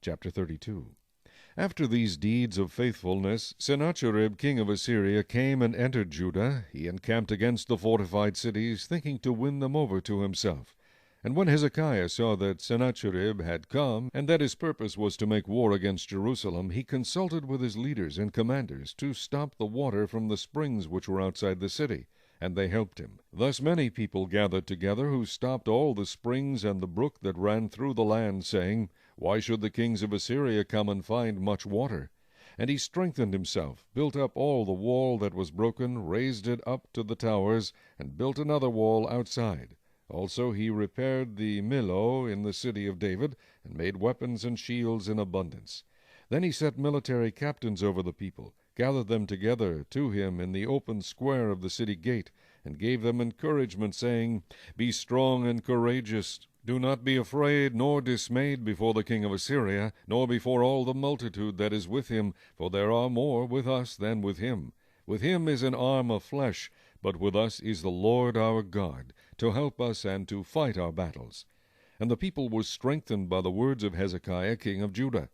Chapter 32. After these deeds of faithfulness, Sennacherib king of Assyria came and entered Judah. He encamped against the fortified cities, thinking to win them over to himself. And when Hezekiah saw that Sennacherib had come, and that his purpose was to make war against Jerusalem, he consulted with his leaders and commanders to stop the water from the springs which were outside the city, and they helped him. Thus many people gathered together, who stopped all the springs and the brook that ran through the land, saying, Why should the kings of Assyria come and find much water? And he strengthened himself, built up all the wall that was broken, raised it up to the towers, and built another wall outside. Also he repaired the Millo in the city of David, and made weapons and shields in abundance. Then he set military captains over the people, gathered them together to him in the open square of the city gate, and gave them encouragement, saying, Be strong and courageous. Do not be afraid nor dismayed before the king of Assyria, nor before all the multitude that is with him, for there are more with us than with him. With him is an arm of flesh, but with us is the Lord our God, to help us and to fight our battles. And the people were strengthened by the words of Hezekiah king of Judah.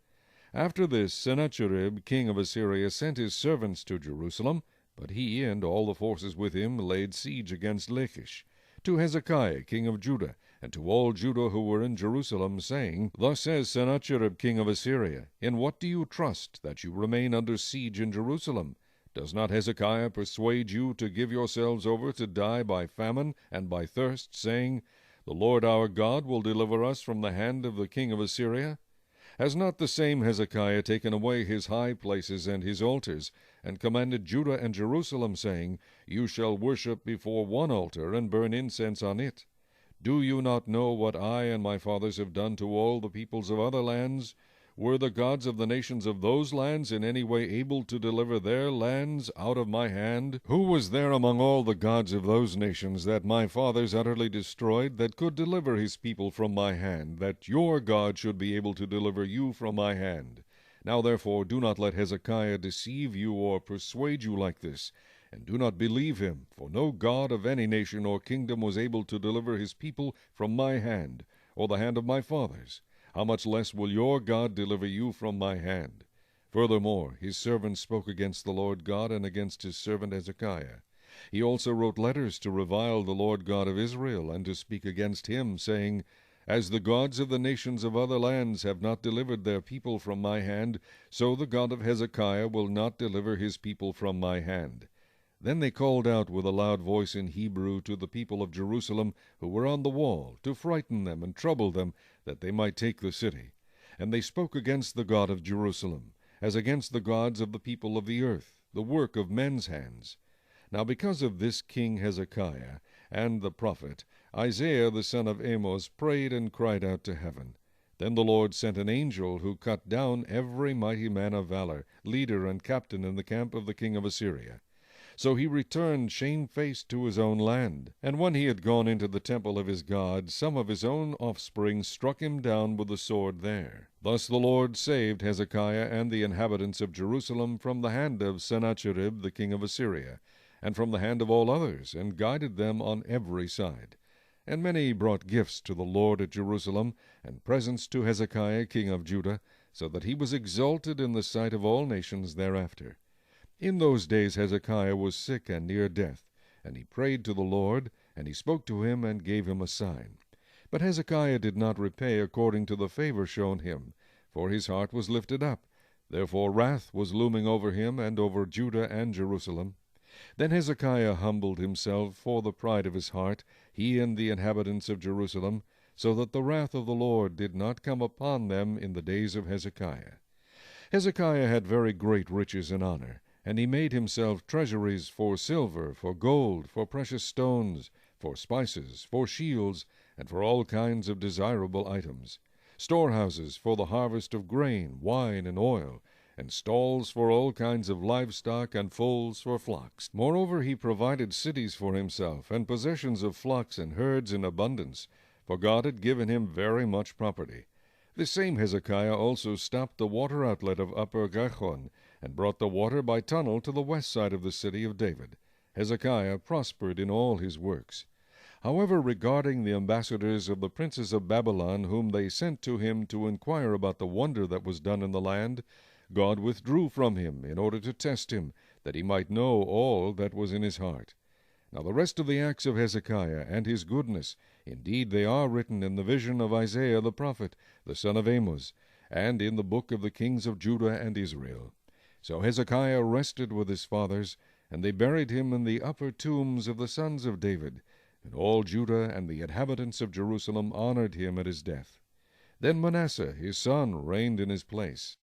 After this Sennacherib king of Assyria sent his servants to Jerusalem, but he and all the forces with him laid siege against Lachish, to Hezekiah king of Judah, and to all Judah who were in Jerusalem, saying, Thus says Sennacherib king of Assyria, In what do you trust, that you remain under siege in Jerusalem? Does not Hezekiah persuade you to give yourselves over to die by famine and by thirst, saying, The Lord our God will deliver us from the hand of the king of Assyria? Has not the same Hezekiah taken away his high places and his altars, and commanded Judah and Jerusalem, saying, You shall worship before one altar, and burn incense on it? Do you not know what I and my fathers have done to all the peoples of other lands? Were the gods of the nations of those lands in any way able to deliver their lands out of my hand? Who was there among all the gods of those nations that my fathers utterly destroyed, that could deliver his people from my hand, that your God should be able to deliver you from my hand? Now therefore do not let Hezekiah deceive you or persuade you like this, and do not believe him, for no god of any nation or kingdom was able to deliver his people from my hand, or the hand of my fathers. How much less will your God deliver you from my hand? Furthermore, his servants spoke against the Lord God and against his servant Hezekiah. He also wrote letters to revile the Lord God of Israel, and to speak against him, saying, As the gods of the nations of other lands have not delivered their people from my hand, so the God of Hezekiah will not deliver his people from my hand. Then they called out with a loud voice in Hebrew to the people of Jerusalem who were on the wall, to frighten them and trouble them, that they might take the city. And they spoke against the God of Jerusalem, as against the gods of the people of the earth, the work of men's hands. Now because of this king Hezekiah and the prophet, Isaiah the son of Amoz prayed and cried out to heaven. Then the Lord sent an angel who cut down every mighty man of valor, leader and captain in the camp of the king of Assyria. So he returned shamefaced to his own land. And when he had gone into the temple of his God, some of his own offspring struck him down with the sword there. Thus the Lord saved Hezekiah and the inhabitants of Jerusalem from the hand of Sennacherib the king of Assyria, and from the hand of all others, and guided them on every side. And many brought gifts to the Lord at Jerusalem, and presents to Hezekiah king of Judah, so that he was exalted in the sight of all nations thereafter. In those days Hezekiah was sick and near death, and he prayed to the Lord, and he spoke to him and gave him a sign. But Hezekiah did not repay according to the favor shown him, for his heart was lifted up. Therefore wrath was looming over him and over Judah and Jerusalem. Then Hezekiah humbled himself for the pride of his heart, he and the inhabitants of Jerusalem, so that the wrath of the Lord did not come upon them in the days of Hezekiah. Hezekiah had very great riches and honor, and he made himself treasuries for silver, for gold, for precious stones, for spices, for shields, and for all kinds of desirable items, storehouses for the harvest of grain, wine, and oil, and stalls for all kinds of livestock, and folds for flocks. Moreover, he provided cities for himself, and possessions of flocks and herds in abundance, for God had given him very much property. This same Hezekiah also stopped the water outlet of Upper Gihon, and brought the water by tunnel to the west side of the city of David. Hezekiah prospered in all his works. However, regarding the ambassadors of the princes of Babylon, whom they sent to him to inquire about the wonder that was done in the land, God withdrew from him in order to test him, that he might know all that was in his heart. Now the rest of the acts of Hezekiah and his goodness, indeed they are written in the vision of Isaiah the prophet, the son of Amos, and in the book of the kings of Judah and Israel. So Hezekiah rested with his fathers, and they buried him in the upper tombs of the sons of David. And all Judah and the inhabitants of Jerusalem honored him at his death. Then Manasseh his son reigned in his place.